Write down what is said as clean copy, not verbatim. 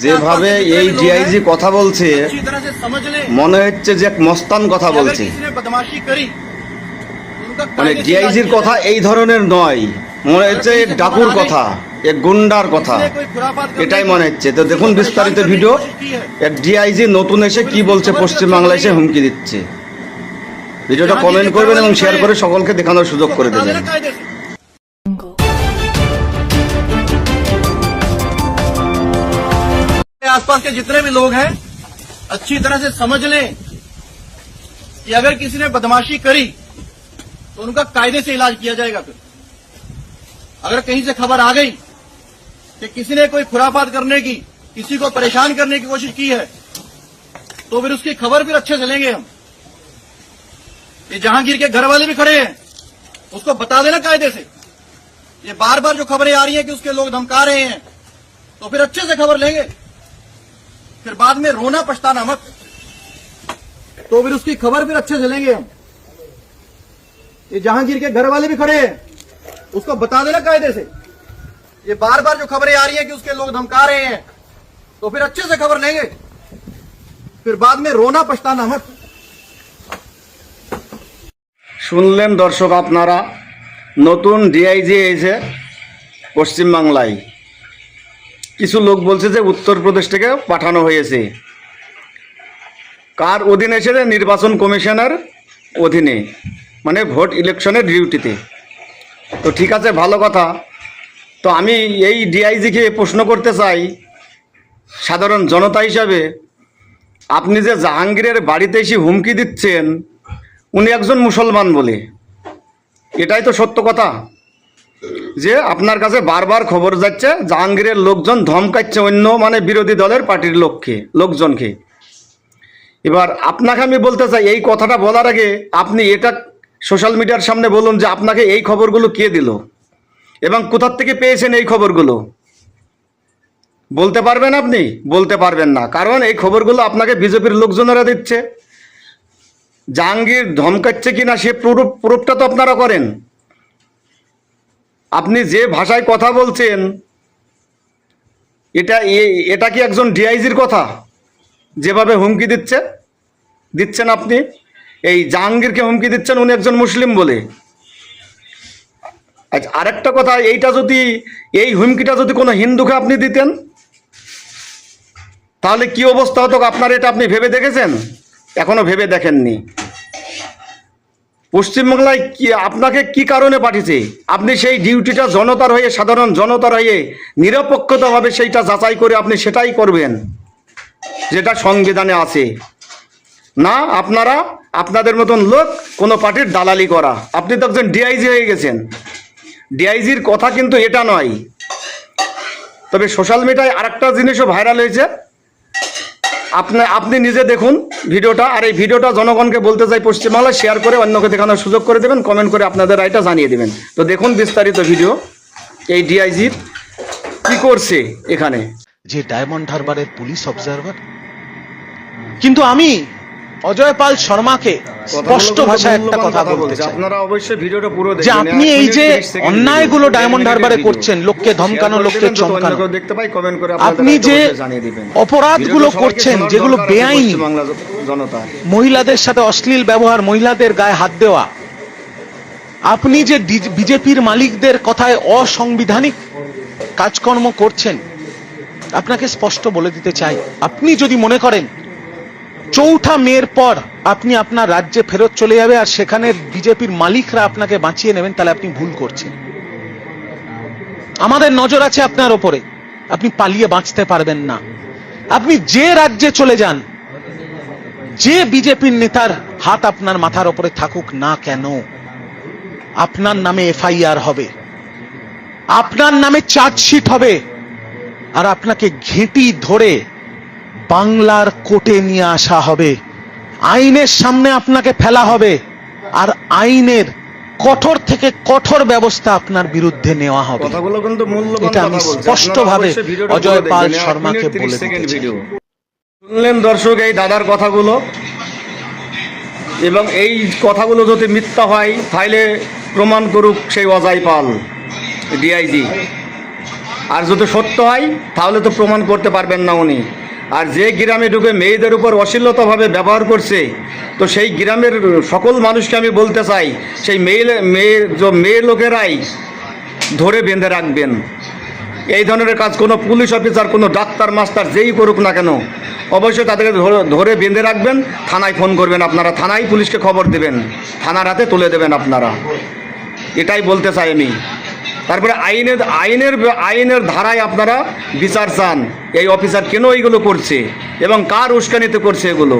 যেভাবে এই ডিআইজি কথা বলছে মনে হচ্ছে যে এক মস্তান কথা বলছে। মানে ডিআইজির কথা এই ধরনের নয়, মনে হচ্ছে এক ডাকুর কথা, এক গুন্ডার কথা, এটাই মনে হচ্ছে। তো দেখুন বিস্তারিত ভিডিও। এক ডিআইজি নতুন এসে কি বলছে, পশ্চিমবাংলায় এসে হুমকি দিচ্ছে। ভিডিওটা কমেন্ট করবেন এবং শেয়ার করে সকলকে দেখানোর সুযোগ করে দেবেন। आसपास के जितने भी लोग हैं अच्छी तरह से समझ लें कि अगर किसी ने बदमाशी करी तो उनका कायदे से इलाज किया जाएगा। फिर अगर कहीं से खबर आ गई कि किसी ने कोई खुराफात करने की, किसी को परेशान करने की कोशिश की है, तो फिर उसकी खबर फिर अच्छे से लेंगे हम। ये जहांगीर के घर वाले भी खड़े हैं, उसको बता देना कायदे से। ये बार बार जो खबरें आ रही हैं कि उसके लोग धमका रहे हैं, तो फिर अच्छे से खबर लेंगे, फिर बाद में रोना पछताना मत। तो फिर उसकी खबर फिर अच्छे से लेंगे हम। ये जहांगीर के घर वाले भी खड़े हैं, उसको बता देना कायदे से। ये बार बार जो खबरें आ रही हैं कि उसके लोग धमका रहे हैं, तो फिर अच्छे से खबर लेंगे, फिर बाद में रोना पछताना मत। শুনলেন দর্শক আপনারা, নতুন ডিআইজি এসে পশ্চিমবাংলায়। কিছু লোক বলছে যে উত্তরপ্রদেশ থেকে পাঠানো হয়েছে। কার অধীনে এসেছে? নির্বাচন কমিশনের অধীনে, মানে ভোট ইলেকশনের ডিউটিতে। তো ঠিক আছে, ভালো কথা। তো আমি এই ডিআইজিকে প্রশ্ন করতে চাই, সাধারণ জনতা হিসাবে, আপনি যে জাহাঙ্গীরের বাড়িতে এসে হুমকি দিচ্ছেন, উনি একজন মুসলমান বলে, এটাই তো সত্য কথা। যে আপনার কাছে বারবার খবর যাচ্ছে জাহাঙ্গীরের লোকজন ধমকাচ্ছে অন্য মানে বিরোধী দলের পার্টির লোকজনকে। এবার আপনাকে আমি বলতে চাই, এই কথাটা বলার আগে আপনি এটা সোশ্যাল মিডিয়ার সামনে বলুন যে আপনাকে এই খবরগুলো কে দিল এবং কোথার থেকে পেয়েছেন এই খবরগুলো। বলতে পারবেন? আপনি বলতে পারবেন না, কারণ এই খবরগুলো আপনাকে বিজেপির লোকজনেরা দিচ্ছে। জাহাঙ্গীর ধমকাচ্ছে কিনা সে প্রুফটা তো আপনারা করেন। আপনি যে ভাষায় কথা বলছেন, এটা কি একজন ডিআইজির কথা? যেভাবে হুমকি দিচ্ছেন আপনি, এই জাহাঙ্গীরকে হুমকি দিচ্ছেন উনি একজন মুসলিম বলে। আচ্ছা, আরেকটা কথা, এই হুমকিটা যদি কোনো হিন্দুকে আপনি দিতেন, তাহলে কি অবস্থা হতো আপনার? এটা আপনি ভেবে দেখেছেন? এখনো ভেবে দেখেননি। পশ্চিমবাংলায় আপনাকে কি কারণে পাঠিয়েছে? আপনি সেই ডিউটিটা জনতার হয়ে, সাধারণ জনতার হয়ে নিরপেক্ষতাভাবে সেইটা যাচাই করে আপনি সেটাই করবেন যেটা সংবিধানে আছে। না, আপনাদের মতন লোক কোনো পার্টির দালালি করা। আপনি তো একজন ডিআইজি হয়ে গেছেন। ডিআইজির কথা কিন্তু এটা নয়। তবে সোশ্যাল মিডিয়ায় আরেকটা জিনিসও ভাইরাল হয়েছে, আপনি নিজে দেখুন ভিডিওটা। আর এই ভিডিওটা জনগণকে বলতে চাই, পশ্চিমবাংলায় শেয়ার করে অন্যকে দেখানোর সুযোগ করে দেবেন, কমেন্ট করে আপনাদের রায়টা জানিয়ে দেবেন। তো দেখুন বিস্তারিত ভিডিও, এই ডিআইজি কি করছে এখানে। যে ডায়মন্ড হারবারের পুলিশ অবজারভার, কিন্তু আমি অজয় পাল শর্মাকে স্পষ্ট ভাষায় একটা কথা বলতে চাই, আপনারা অবশ্যই ভিডিওটা পুরো দেখুন। যে আপনি এই যে অন্যায়গুলো ডায়মন্ড হারবারে করছেন, লোককে ধমকানো, লোককে চমকানো, দেখতে পাই, কমেন্ট করে আপনি যে অপরাধগুলো করছেন যেগুলো বেআইনি, মহিলাদের সাথে অশ্লীল ব্যবহার, মহিলাদের গায়ে হাত দেওয়া, আপনি যে বিজেপির মালিকদের কথায় অসাংবিধানিক কাজকর্ম করছেন, আপনাকে স্পষ্ট বলে দিতে চাই, আপনি যদি মনে করেন 4 মের পর আপনি আপনার রাজ্যে ফেরত চলে যাবে আর সেখানে বিজেপির মালিকরা আপনাকে বাঁচিয়ে নেবেন, তাহলে আপনি ভুল করছেন। আমাদের নজর আছে আপনার ওপরে, আপনি পালিয়ে বাঁচতে পারবেন না। আপনি যে রাজ্যে চলে যান, যে বিজেপির নেতার হাত আপনার মাথার ওপরে থাকুক না কেন, আপনার নামে এফআইআর হবে, আপনার নামে চার্জশিট হবে, আর আপনাকে ঘেঁটি ধরে বাংলার কোর্টে নিয়ে আসা হবে, আইনের সামনে আপনাকে ফেলা হবে, আর আইনের কঠোর থেকে কঠোর ব্যবস্থা আপনার বিরুদ্ধে নেওয়া হবে। এটা আমি স্পষ্টভাবে অজয় পাল শর্মাকে বলে দিতে চাই। শুনলেন দর্শক এই দাদার কথাগুলো, এবং এই কথাগুলো যদি মিথ্যা হয় তাহলে প্রমাণ করুক সেই অজয় পাল ডিআইজি। আর যদি সত্য হয় তাহলে তো প্রমাণ করতে পারবেন না উনি। আর যে গ্রামে ঢুকে মেয়েদের উপর অশ্লীলতাভাবে ব্যবহার করছে, তো সেই গ্রামের সকল মানুষকে আমি বলতে চাই, সেই মেয়ে লোকেরাই ধরে বেঁধে রাখবেন। এই ধরনের কাজ কোনো পুলিশ অফিসার, কোনো ডাক্তার মাস্টার যেই করুক না কেন, অবশ্যই তাদেরকে ধরে বেঁধে রাখবেন, থানায় ফোন করবেন আপনারা, থানায় পুলিশকে খবর দেবেন, থানার হাতে তুলে দেবেন আপনারা। এটাই বলতে চাই আমি। তারপরে আইনের ধারায় আপনারা বিচার চান, এই অফিসার কেন এইগুলো করছে এবং কার উস্কানিতে করছে এগুলো।